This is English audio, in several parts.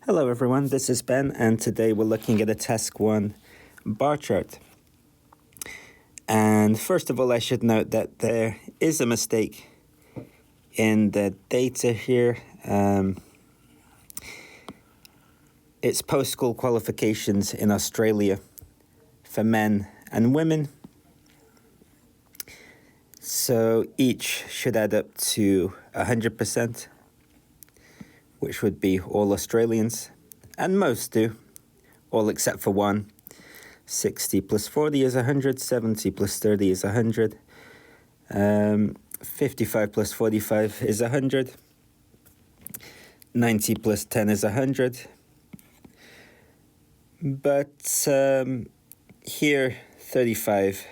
Hello everyone, this is Ben, and today we're looking at a Task 1 bar chart. And first of all, I should note that there is a mistake in the data here. It's post-school qualifications in Australia for men and women. So each should add up to 100%, which would be all Australians, and most do, all except for one. 60 plus 40 is 100, 70 plus 30 is 100, 55 plus 45 is 100, 90 plus 10 is 100. But here, 35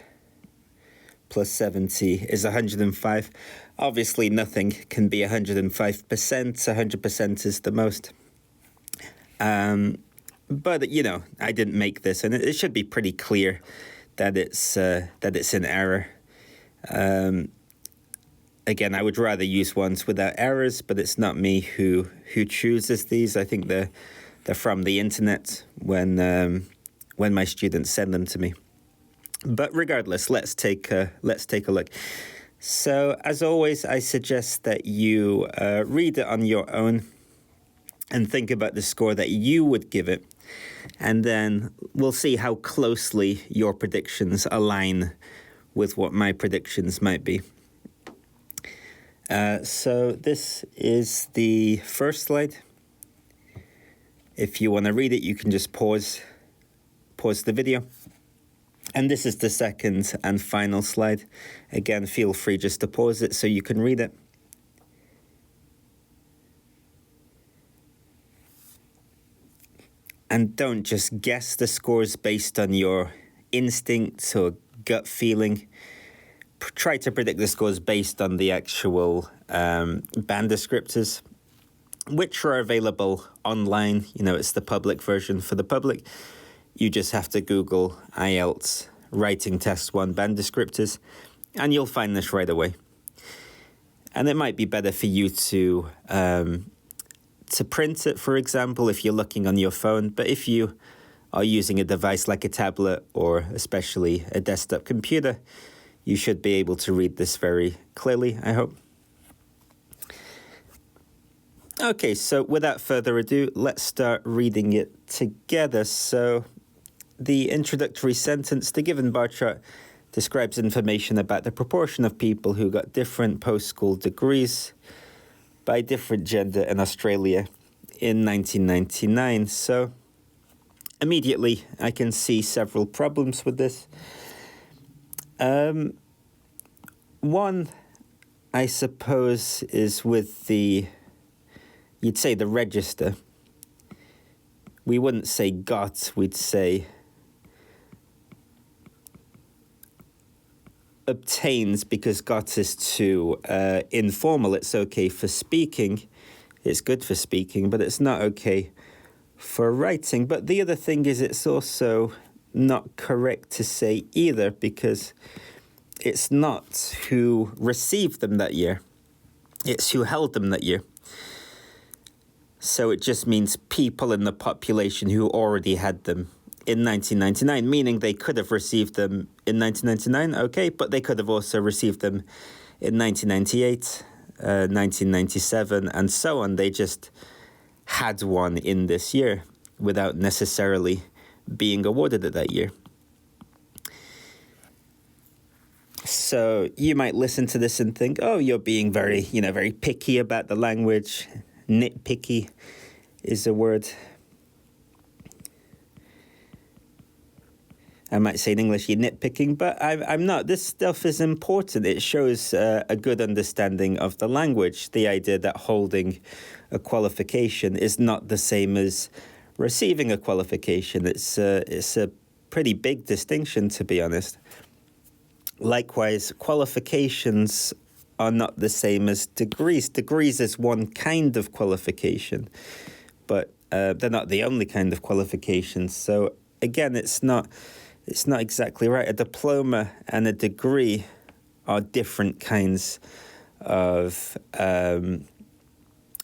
plus 70 is 105. Obviously, nothing can be 105%. 100% is the most. But, you know, I didn't make this, and it should be pretty clear that it's an error. Again, I would rather use ones without errors, but it's not me who chooses these. I think they're from the internet when my students send them to me. But regardless, let's take a look. So, as always, I suggest that you read it on your own and think about the score that you would give it. And then we'll see how closely your predictions align with what my predictions might be. So this is the first slide. If you want to read it, you can just pause the video. And this is the second and final slide. Again, feel free just to pause it so you can read it. And don't just guess the scores based on your instincts or gut feeling. Try to predict the scores based on the actual band descriptors, which are available online. You know, it's the public version for the public. You just have to Google IELTS Writing Test 1 band descriptors, and you'll find this right away. And it might be better for you to print it, for example, if you're looking on your phone. But if you are using a device like a tablet or especially a desktop computer, you should be able to read this very clearly, I hope. Okay, so without further ado, let's start reading it together. So the introductory sentence, the given bar chart describes information about the proportion of people who got different post-school degrees by different gender in Australia in 1999. So immediately I can see several problems with this. One, I suppose, is with you'd say the register. We wouldn't say got, we'd say obtains, because got is too informal. It's okay for speaking. It's good for speaking, but it's not okay for writing. But the other thing is it's also not correct to say either, because it's not who received them that year. It's who held them that year. So it just means people in the population who already had them in 1999, meaning they could have received them in 1999, okay, but they could have also received them in 1998, 1997, and so on. They just had one in this year without necessarily being awarded it that year. So you might listen to this and think, oh, you're being very picky about the language. Nitpicky is a word. I might say in English, you're nitpicking, but I'm not. This stuff is important. It shows a good understanding of the language. The idea that holding a qualification is not the same as receiving a qualification. It's a pretty big distinction, to be honest. Likewise, qualifications are not the same as degrees. Degrees is one kind of qualification, but they're not the only kind of qualification. So again, it's not exactly right. A diploma and a degree are different kinds of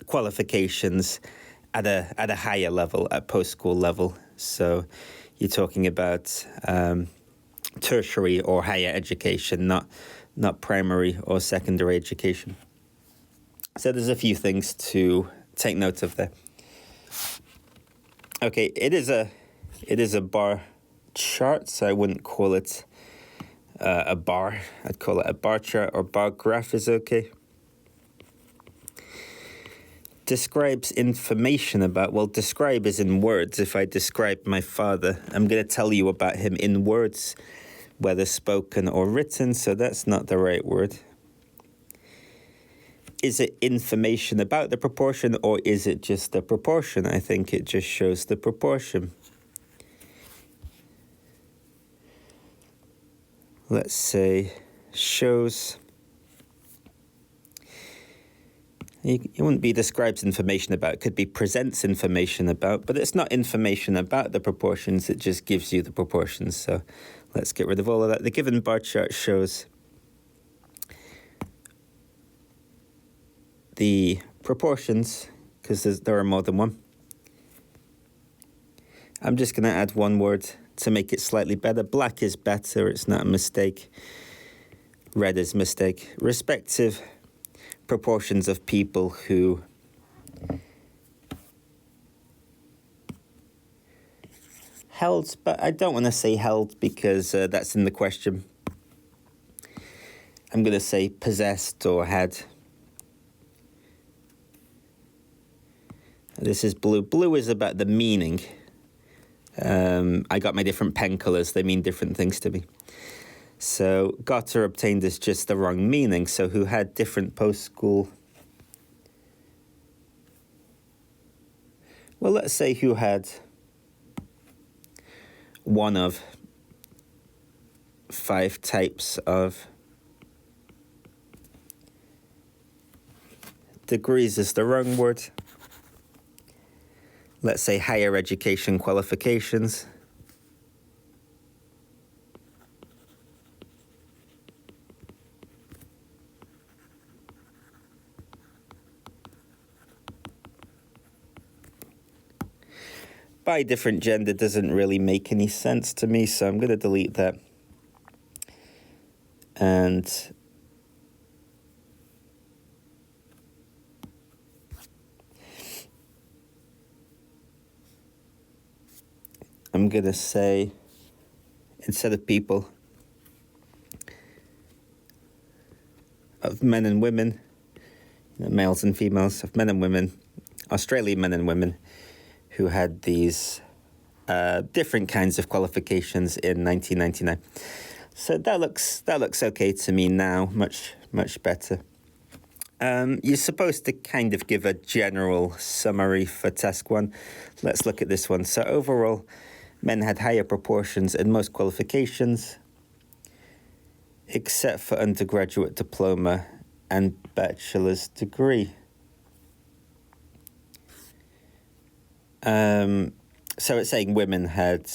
qualifications at a higher level, at post-school level. So you're talking about tertiary or higher education, not primary or secondary education. So there's a few things to take note of there. Okay, it is a bar chart, so I wouldn't call it a bar. I'd call it a bar chart, or bar graph is okay. Describes information about, well, describe is in words. If I describe my father, I'm going to tell you about him in words, whether spoken or written, so that's not the right word. Is it information about the proportion, or is it just the proportion? I think it just shows the proportion. Let's say shows. It wouldn't be describes information about, it could be presents information about, but it's not information about the proportions, it just gives you the proportions. So let's get rid of all of that. The given bar chart shows the proportions, because there are more than one. I'm just going to add one word to make it slightly better. Black is better, it's not a mistake. Red is mistake. Respective proportions of people who held, but I don't want to say held because that's in the question. I'm going to say possessed or had. This is blue. Blue is about the meaning. I got my different pen colours. They mean different things to me. So got or obtained is just the wrong meaning. So who had different post-school. Well, let's say who had one of 5 types of degrees is the wrong word. Let's say higher education qualifications. By different gender doesn't really make any sense to me, so I'm going to delete that. And I'm going to say, instead of people, of men and women, males and females, of men and women, Australian men and women, who had these different kinds of qualifications in 1999. So that looks okay to me now, much better. You're supposed to kind of give a general summary for task 1. Let's look at this one. So overall, men had higher proportions in most qualifications, except for undergraduate diploma and bachelor's degree. So it's saying women had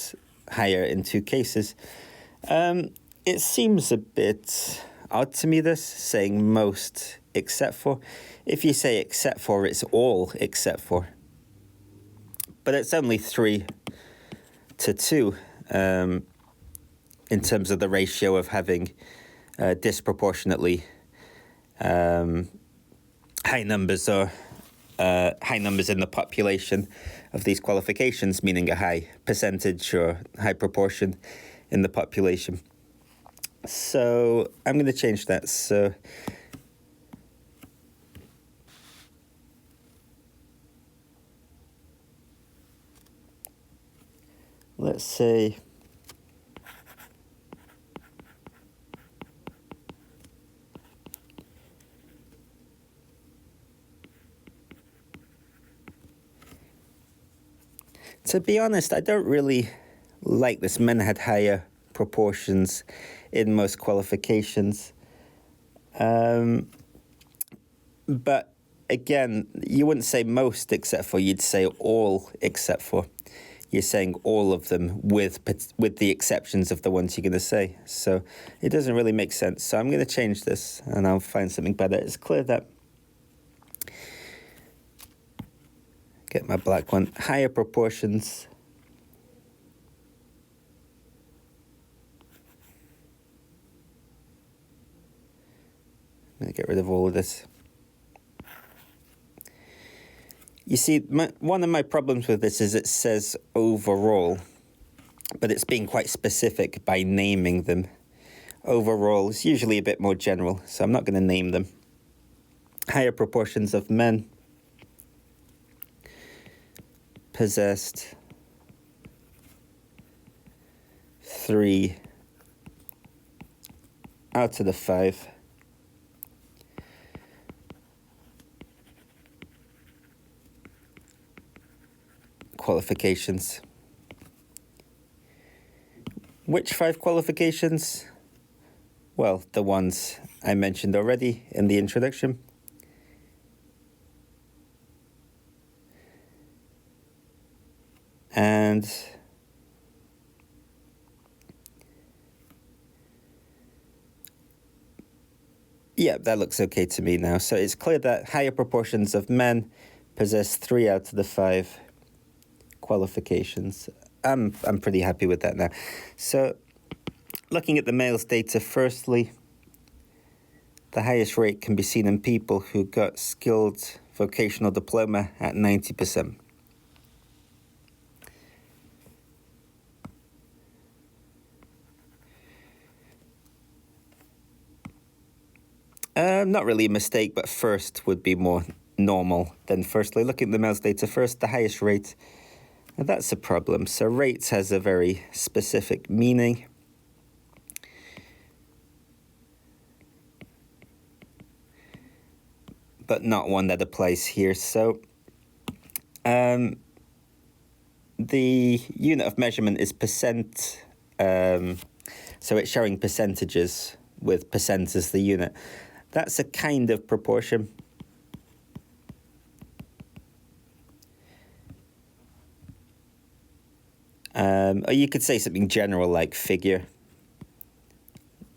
higher in 2 cases. It seems a bit odd to me, this, saying most except for. If you say except for, it's all except for. But it's only 3 to 2 in terms of the ratio of having disproportionately high numbers or high numbers in the population of these qualifications, meaning a high percentage or high proportion in the population. So I'm going to change that. So let's say to be honest, I don't really like this. Men had higher proportions in most qualifications. But again, you wouldn't say most except for, you'd say all except for. you're saying all of them with the exceptions of the ones you're going to say. So it doesn't really make sense. So I'm going to change this and I'll find something better. It's clear that, get my black one, higher proportions I'm going to get rid of all of this. You see, one of my problems with this is it says overall, but it's being quite specific by naming them. Overall is usually a bit more general, so I'm not going to name them. Higher proportions of men possessed 3 out of the 5 qualifications. Which 5 qualifications? Well, the ones I mentioned already in the introduction. And yeah, that looks okay to me now. So it's clear that higher proportions of men possess 3 out of the 5 qualifications. I'm pretty happy with that now. So looking at the males' data, firstly, the highest rate can be seen in people who got skilled vocational diploma at 90%. Not really a mistake, but first would be more normal than firstly. Looking at the males' data first, the highest rate. Now that's a problem. So rates has a very specific meaning. But not one that applies here. So the unit of measurement is percent. So it's showing percentages with percent as the unit. That's a kind of proportion. Or you could say something general like figure,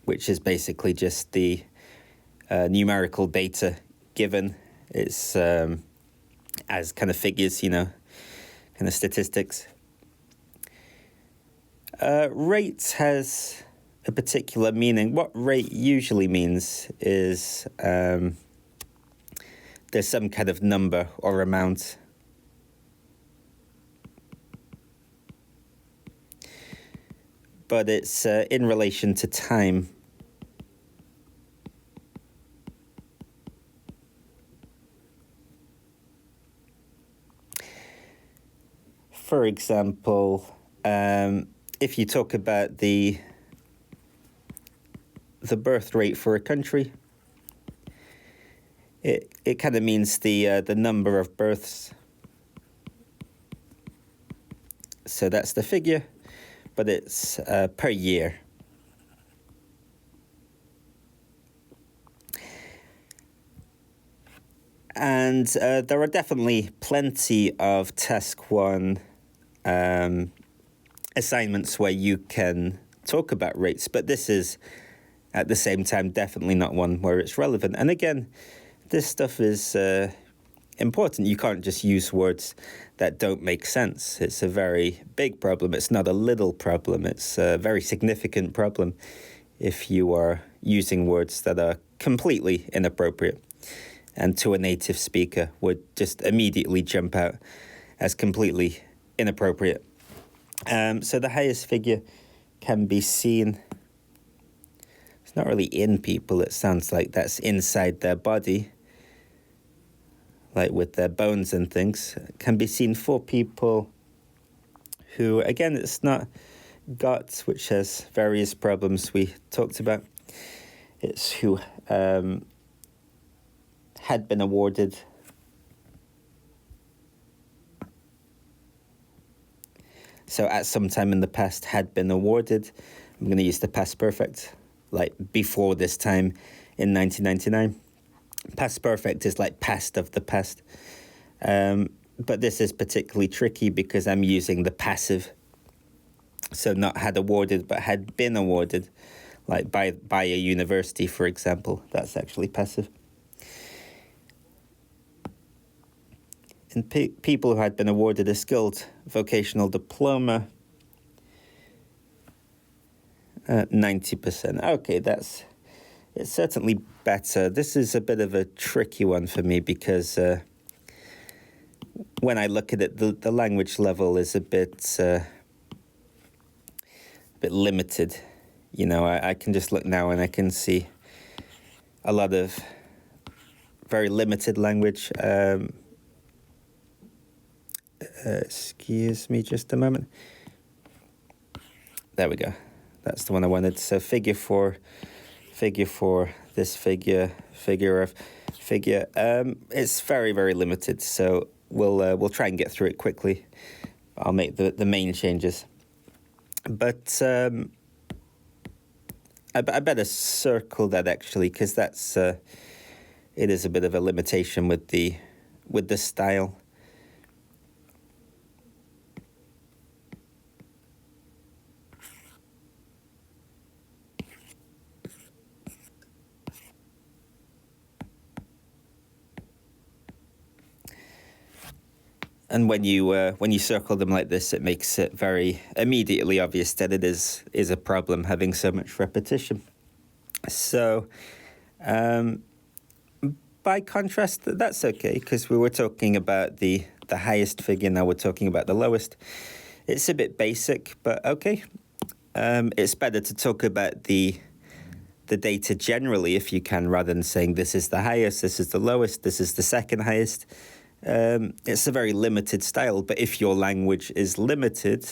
which is basically just the numerical data given. It's as kind of figures, you know, kind of statistics. Rates has a particular meaning. What rate usually means is there's some kind of number or amount. But it's in relation to time. For example, if you talk about the birth rate for a country, it kind of means the number of births. So that's the figure, but it's per year. And there are definitely plenty of task 1 assignments where you can talk about rates, but this is at the same time definitely not one where it's relevant. And again, this stuff is important. You can't just use words that don't make sense. It's a very big problem. It's not a little problem. It's a very significant problem if you are using words that are completely inappropriate and to a native speaker would just immediately jump out as completely inappropriate. So the highest figure can be seen. It's not really in people. It sounds like that's inside their body, like with their bones and things. It can be seen for people who, again, it's not gut, which has various problems we talked about. It's who had been awarded so at some time in the past had been awarded. I'm going to use the past perfect, like before this time in 1999. Past perfect is like past of the past. But this is particularly tricky because I'm using the passive. So not had awarded, but had been awarded, like by a university, for example. That's actually passive. And people who had been awarded a skilled vocational diploma, 90%. Okay, it's certainly better. This is a bit of a tricky one for me because when I look at it, the language level is a bit limited. You know, I can just look now and I can see a lot of very limited language. Excuse me just a moment. There we go. That's the one I wanted. So figure 4, this figure. It's very, very limited. So we'll try and get through it quickly. I'll make the main changes. But I better circle that actually, because that's it is a bit of a limitation with the style. And when you circle them like this, it makes it very immediately obvious that it is a problem having so much repetition. So, by contrast, that's okay, because we were talking about the highest figure, now we're talking about the lowest. It's a bit basic, but okay. It's better to talk about the data generally if you can, rather than saying this is the highest, this is the lowest, this is the second highest. It's a very limited style, but if your language is limited,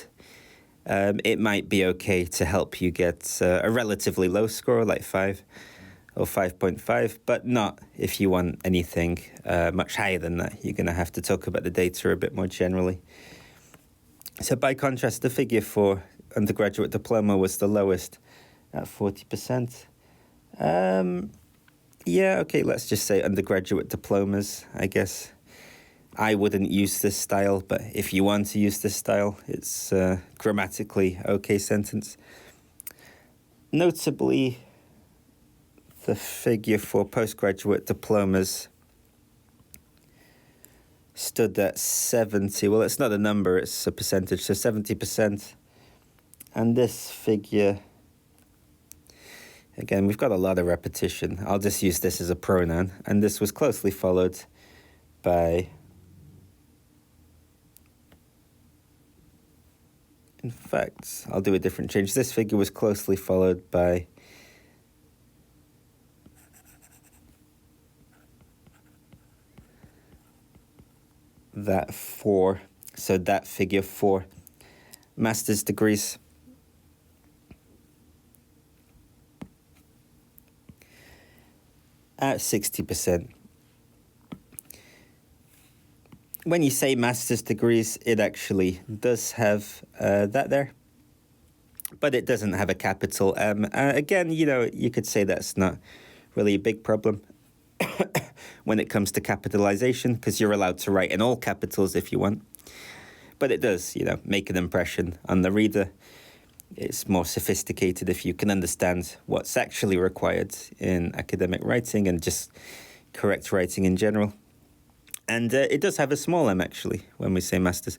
it might be okay to help you get a relatively low score, like 5 or 5.5, but not if you want anything much higher than that. You're going to have to talk about the data a bit more generally. So by contrast, the figure for undergraduate diploma was the lowest at 40%. Yeah, okay, let's just say undergraduate diplomas, I guess. I wouldn't use this style, but if you want to use this style, it's a grammatically okay sentence. Notably, the figure for postgraduate diplomas stood at 70. Well, it's not a number, it's a percentage, so 70%. And this figure, again, we've got a lot of repetition. I'll just use this as a pronoun. And this was closely followed by... In fact, I'll do a different change. This figure was closely followed by that 4. So that figure 4. Master's degrees. At 60%. When you say master's degrees, it actually does have that there, but it doesn't have a capital M. Again, you know, you could say that's not really a big problem when it comes to capitalization, because you're allowed to write in all capitals if you want. But it does, you know, make an impression on the reader. It's more sophisticated if you can understand what's actually required in academic writing and just correct writing in general. And it does have a small m, actually, when we say masters.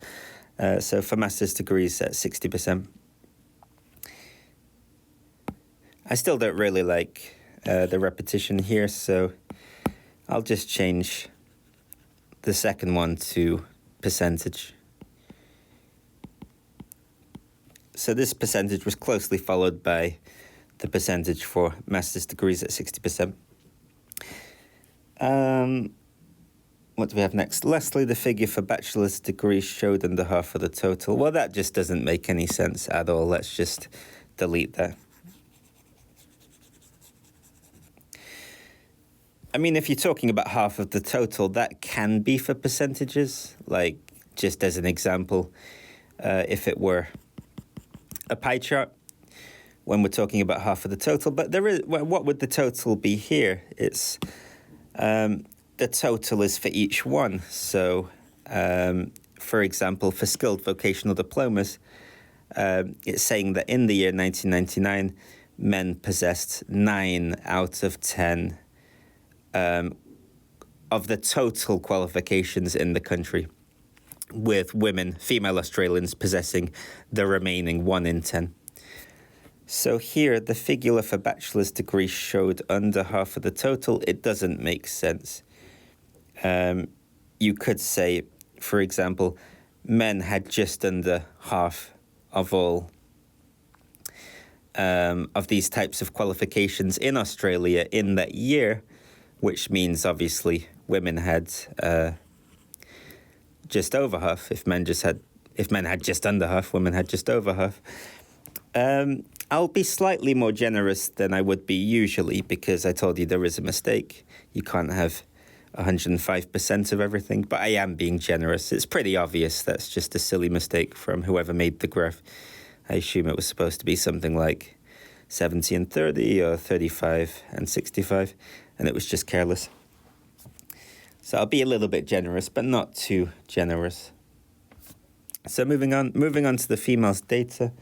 So for master's degrees, at 60%. I still don't really like the repetition here, so I'll just change the second one to percentage. So this percentage was closely followed by the percentage for master's degrees at 60%. What do we have next? Lastly, the figure for bachelor's degrees showed under half of the total. Well, that just doesn't make any sense at all. Let's just delete that. I mean, if you're talking about half of the total, that can be for percentages. Like, just as an example, if it were a pie chart, when we're talking about half of the total. But there is, what would the total be here? It's... the total is for each one, so For example, for skilled vocational diplomas, it's saying that in the year 1999, men possessed 9 out of 10 of the total qualifications in the country, with women, female Australians, possessing the remaining 1 in 10. So here, the figure for bachelor's degree showed under half of the total. It doesn't make sense. You could say, for example, men had just under half of all of these types of qualifications in Australia in that year, which means obviously women had just over half. If men had just under half, women had just over half. I'll be slightly more generous than I would be usually, because I told you there is a mistake. You can't have 105% of everything, but I am being generous. It's pretty obvious that's just a silly mistake from whoever made the graph. I assume it was supposed to be something like 70 and 30 or 35 and 65, and it was just careless. So I'll be a little bit generous, but not too generous. So moving on to the females' data.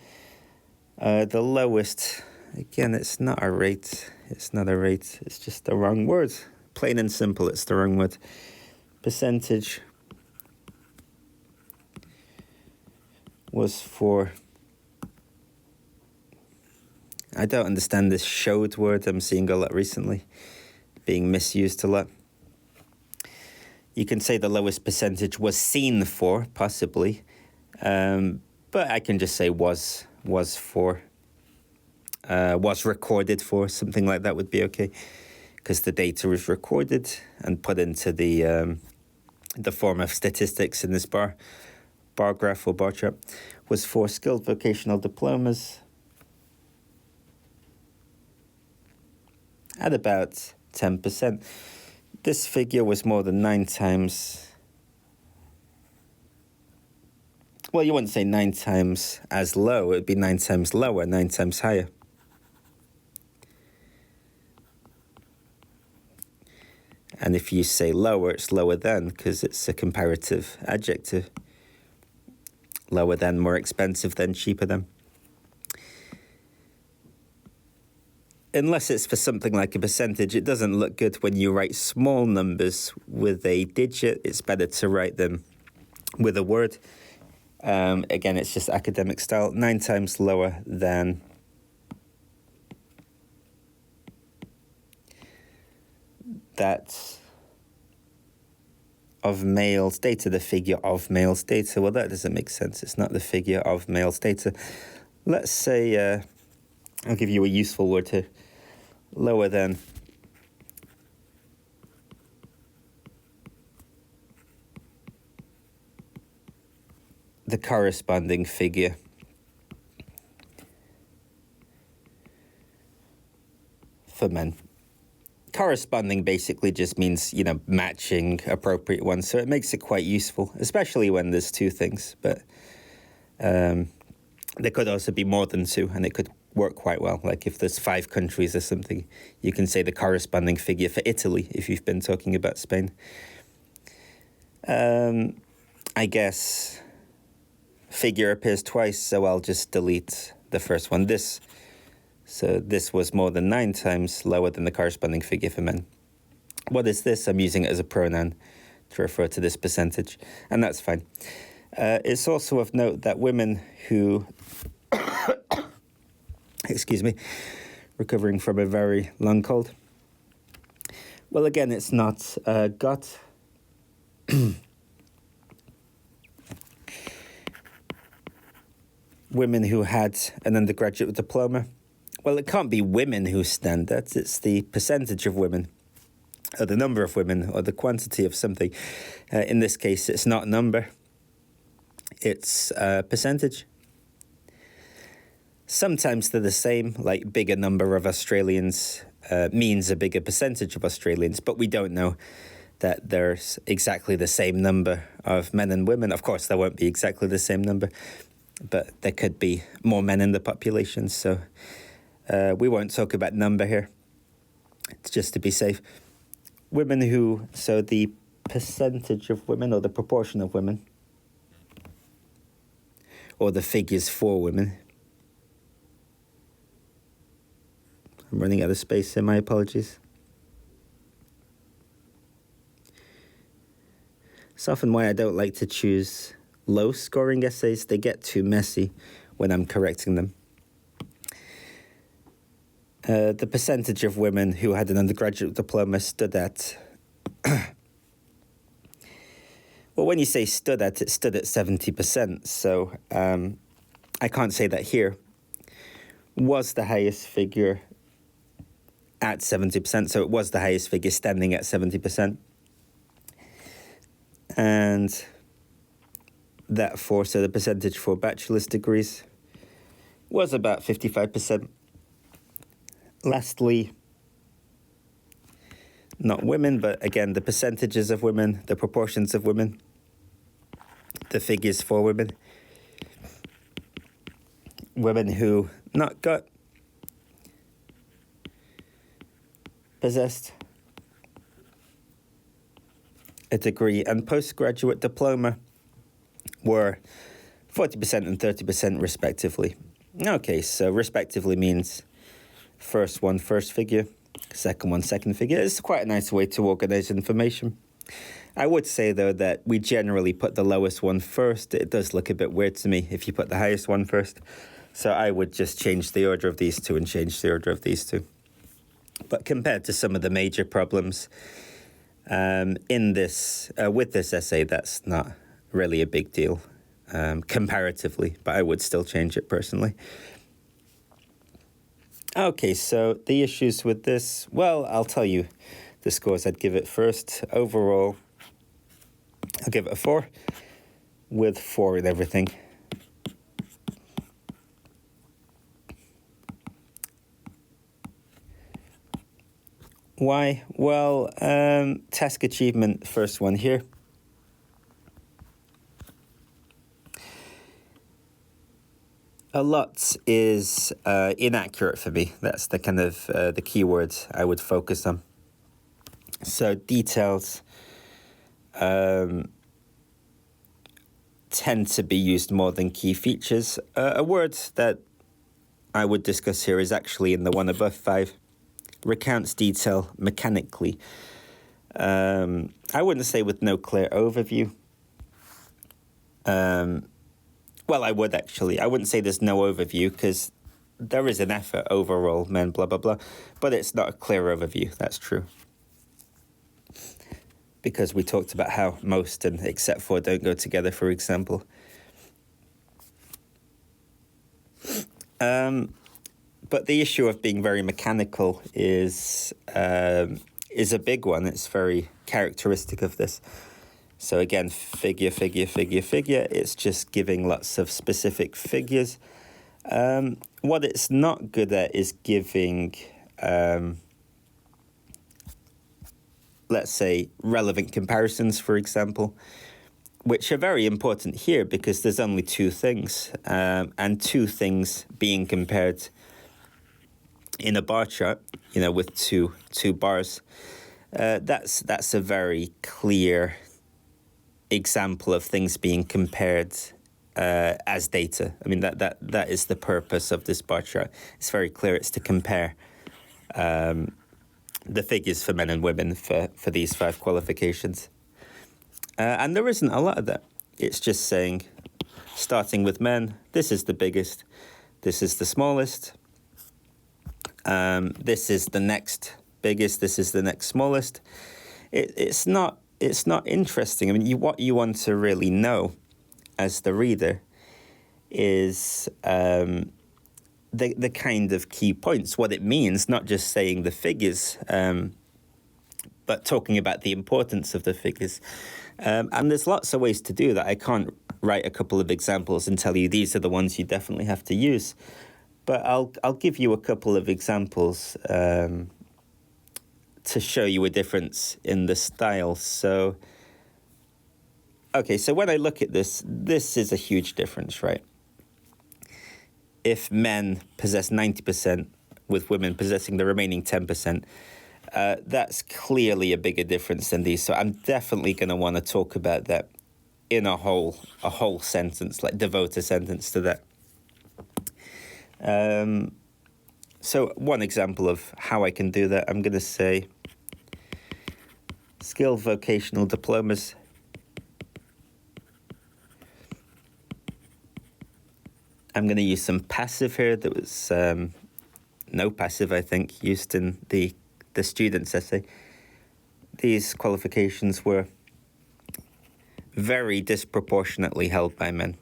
The lowest, again, it's not a rate. It's not a rate. It's just the wrong word. Plain and simple, it's the wrong word. Percentage was for... I don't understand this showed word. I'm seeing a lot recently, being misused a lot. You can say the lowest percentage was seen for, possibly. But I can just say was recorded for, something like that would be okay, because the data is recorded and put into the form of statistics in this bar graph or bar chart. Was for skilled vocational diplomas at about 10%. This figure was more than 9 times. Well, you wouldn't say 9 times as low. It would be 9 times lower, 9 times higher. And if you say lower, it's lower than, because it's a comparative adjective. Lower than, more expensive than, cheaper than. Unless it's for something like a percentage, it doesn't look good when you write small numbers with a digit. It's better to write them with a word. Again, it's just academic style. 9 times lower than that of males' data, the figure of males' data. Well, that doesn't make sense. It's not the figure of males' data. Let's say, I'll give you a useful word here. Lower than the corresponding figure for men. Corresponding basically just means, matching appropriate ones. So it makes it quite useful, especially when there's 2 things. But there could also be more than 2, and it could work quite well. Like if there's 5 countries or something, you can say the corresponding figure for Italy if you've been talking about Spain. I guess figure appears twice, so I'll just delete the first one. So this was more than 9 times lower than the corresponding figure for men. What is this? I'm using it as a pronoun to refer to this percentage, and that's fine. It's also of note that women who... excuse me, recovering from a very long cold. Well, again, it's not got... women who had an undergraduate diploma. Well, it can't be women who stand that. It's the percentage of women, or the number of women, or the quantity of something. In this case, it's not number. It's percentage. Sometimes they're the same, like bigger number of Australians means a bigger percentage of Australians, but we don't know that there's exactly the same number of men and women. Of course, there won't be exactly the same number, but there could be more men in the population, so we won't talk about number here. It's just to be safe. Women who, so the percentage of women or the proportion of women, or the figures for women. I'm running out of space here, my apologies. It's often why I don't like to choose low-scoring essays. They get too messy when I'm correcting them. The percentage of women who had an undergraduate diploma stood at... Well, when you say stood at, it stood at 70%. So I can't say that here. Was the highest figure at 70%. So it was the highest figure standing at 70%. And that so the percentage for bachelor's degrees was about 55%. Lastly, not women, but again, the percentages of women, the proportions of women, the figures for women. Women who possessed a degree and postgraduate diploma were 40% and 30% respectively. Okay, so respectively means first one, first figure, second one, second figure. It's quite a nice way to organize information. I would say, though, that we generally put the lowest one first. It does look a bit weird to me if you put the highest one first. So I would just change the order of these two and change the order of these two. But compared to some of the major problems with this essay, that's not really a big deal comparatively, but I would still change it personally. Okay, so the issues with this, well, I'll tell you the scores I'd give it first. Overall, I'll give it a 4 with 4 in everything. Why? Well, task achievement, first one here. A lot is inaccurate for me. That's the kind of the keyword I would focus on. So details tend to be used more than key features. A word that I would discuss here is actually in the one above 5. Recounts detail mechanically. I wouldn't say with no clear overview. Well, I would actually. I wouldn't say there's no overview because there is an effort overall, men, blah, blah, blah. But it's not a clear overview. That's true. Because we talked about how most and except for don't go together, for example. But the issue of being very mechanical is a big one. It's very characteristic of this. So again, figure. It's just giving lots of specific figures. What it's not good at is giving, let's say, relevant comparisons, for example, which are very important here because there's only 2 things, and 2 things being compared in a bar chart, with two bars. That's a very clear example of things being compared as data. I mean, that is the purpose of this bar chart. It's very clear. It's to compare the figures for men and women for these 5 qualifications. And there isn't a lot of that. It's just saying, starting with men, this is the biggest, this is the smallest, this is the next biggest, this is the next smallest. It's not interesting. I mean, what you want to really know as the reader is the kind of key points, what it means, not just saying the figures, but talking about the importance of the figures. And there's lots of ways to do that. I can't write a couple of examples and tell you these are the ones you definitely have to use. But I'll give you a couple of examples to show you a difference in the style. So, okay, so when I look at this is a huge difference, right? If men possess 90%, with women possessing the remaining 10%, That's clearly a bigger difference than these. So I'm definitely going to want to talk about that in a whole sentence, like devote a sentence to that. So one example of how I can do that, I'm going to say skilled vocational diplomas. I'm going to use some passive here. That was no passive, I think, used in the student's essay. These qualifications were very disproportionately held by men.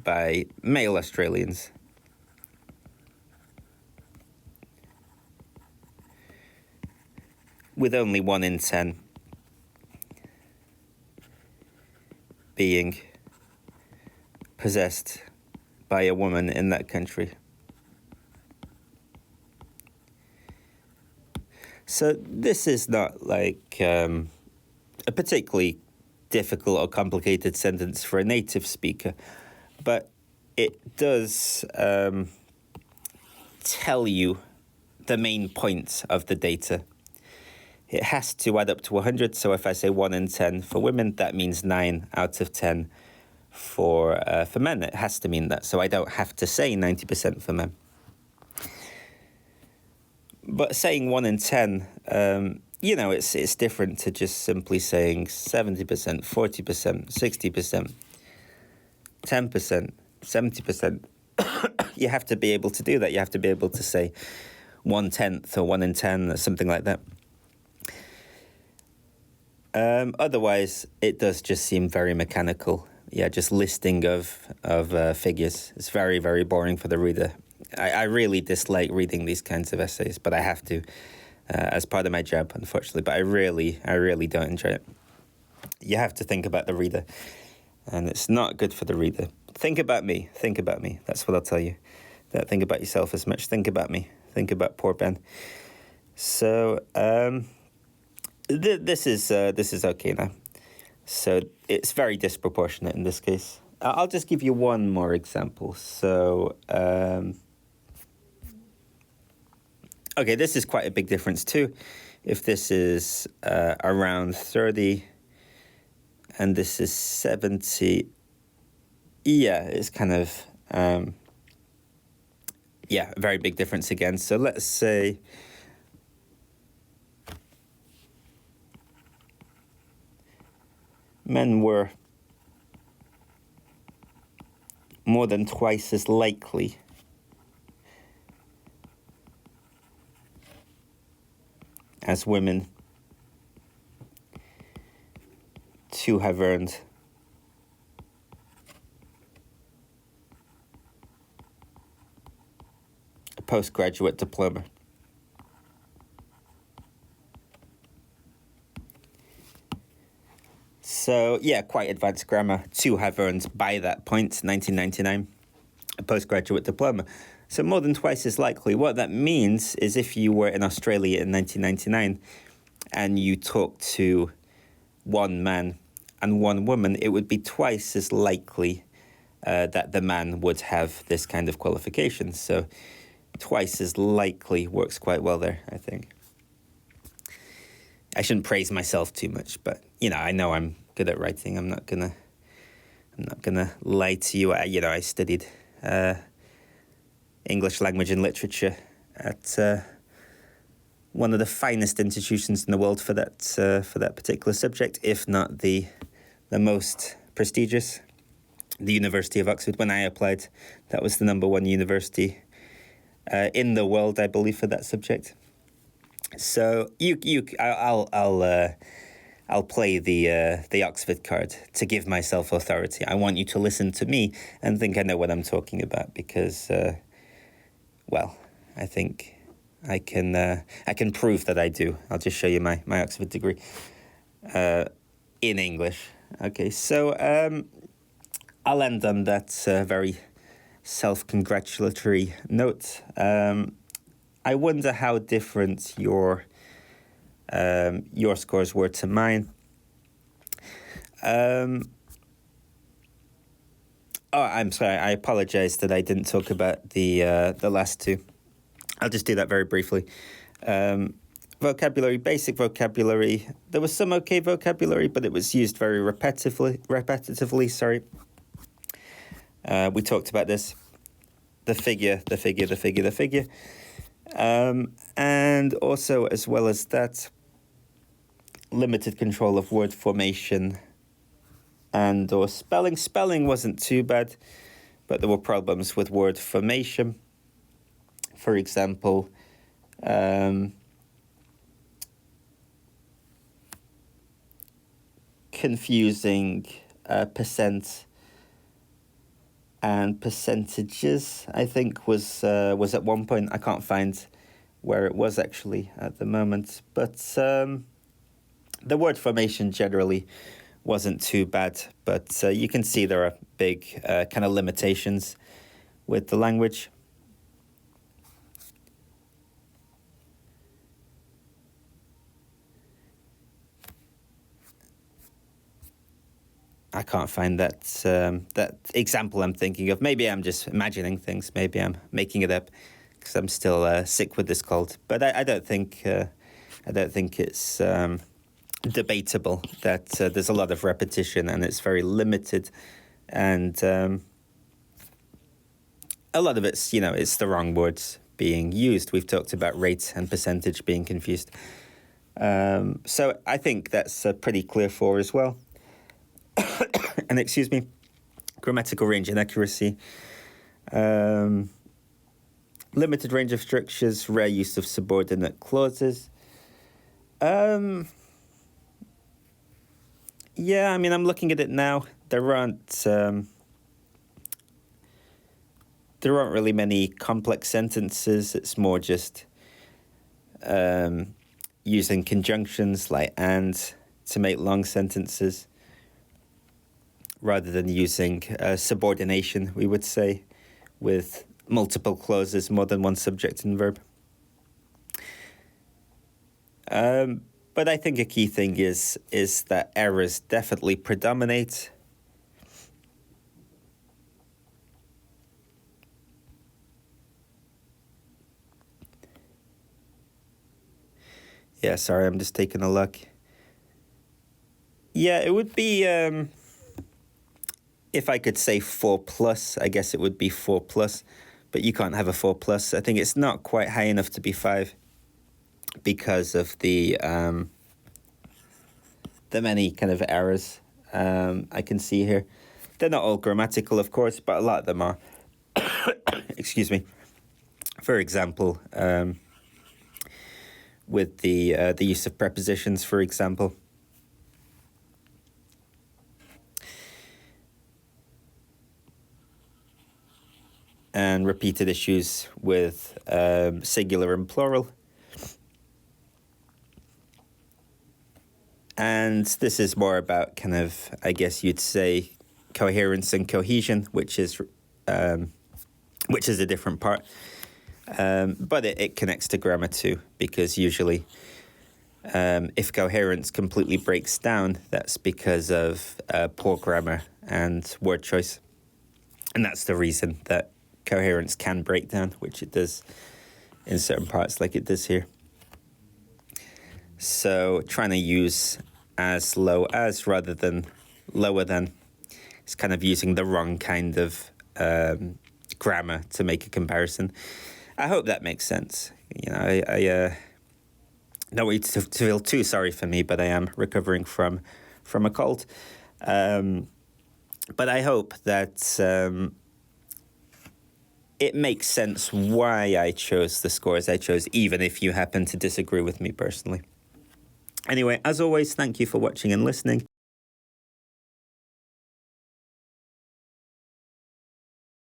By male Australians. With only 1 in 10 being possessed by a woman in that country. So this is not like a particularly difficult or complicated sentence for a native speaker, but it does tell you the main points of the data. It has to add up to 100, so if I say 1 in 10 for women, that means 9 out of 10 for men. It has to mean that, so I don't have to say 90% for men. But saying 1 in 10, it's different to just simply saying 70%, 40%, 60%, 10%, 70%. You have to be able to do that. You have to be able to say 1/10 or 1 in 10 or something like that. Otherwise, it does just seem very mechanical. Yeah, just listing of figures. It's very, very boring for the reader. I really dislike reading these kinds of essays, but I have to as part of my job, unfortunately. But I really don't enjoy it. You have to think about the reader, and it's not good for the reader. Think about me. Think about me. That's what I'll tell you. Don't think about yourself as much. Think about me. Think about poor Ben. So this is okay now. So it's very disproportionate in this case. I'll just give you one more example. So, okay, this is quite a big difference too. If this is around 30 and this is 70, yeah, it's kind of, a very big difference again. So let's say men were more than twice as likely as women to have earned a postgraduate diploma. So, yeah, quite advanced grammar to have earned by that point, 1999, a postgraduate diploma. So more than twice as likely. What that means is if you were in Australia in 1999 and you talked to one man and one woman, it would be twice as likely that the man would have this kind of qualification. So twice as likely works quite well there, I think. I shouldn't praise myself too much, but, I know I'm good at writing. I'm not gonna lie to you. I studied English language and literature at one of the finest institutions in the world for that particular subject, if not the most prestigious, the University of Oxford. When I applied, that was the #1 university in the world, I believe, for that subject. So I'll play the Oxford card to give myself authority. I want you to listen to me and think I know what I'm talking about because, I think I can prove that I do. I'll just show you my Oxford degree in English. Okay, so I'll end on that very self-congratulatory note. I wonder how different your your scores were to mine. Oh, I'm sorry. I apologize that I didn't talk about the last two. I'll just do that very briefly. Vocabulary, basic vocabulary. There was some okay vocabulary, but it was used very repetitively. Sorry. We talked about this. The figure. And also, as well as that, limited control of word formation and or spelling. Spelling wasn't too bad, but there were problems with word formation. For example, confusing percent and percentages, I think, was at one point. I can't find where it was actually at the moment, but the word formation generally wasn't too bad, but you can see there are big kind of limitations with the language. I can't find that example I'm thinking of. Maybe I'm just imagining things. Maybe I'm making it up because I'm still sick with this cold. But I don't think it's debatable that there's a lot of repetition and it's very limited, and a lot of it's it's the wrong words being used. We've talked about rate and percentage being confused. So I think that's pretty clear for as well. And excuse me, grammatical range and accuracy, limited range of structures, rare use of subordinate clauses. Yeah, I mean, I'm looking at it now. There aren't really many complex sentences. It's more just using conjunctions like and to make long sentences, rather than using subordination, we would say, with multiple clauses, more than one subject and verb. But I think a key thing is that errors definitely predominate. Yeah, sorry, I'm just taking a look. Yeah, it would be... if I could say 4+, I guess it would be 4+, but you can't have a 4+. I think it's not quite high enough to be 5 because of the many kind of errors I can see here. They're not all grammatical, of course, but a lot of them are. Excuse me. For example, with the use of prepositions, for example. And repeated issues with singular and plural. And this is more about kind of, I guess you'd say, coherence and cohesion, which is a different part. But it connects to grammar too, because usually if coherence completely breaks down, that's because of poor grammar and word choice. And that's the reason that coherence can break down, which it does in certain parts, like it does here. So trying to use as low as rather than lower than is kind of using the wrong kind of grammar to make a comparison. I hope that makes sense. I don't want you to feel too sorry for me, but I am recovering from a cold. But I hope that it makes sense why I chose the scores I chose, even if you happen to disagree with me personally. Anyway, as always, thank you for watching and listening.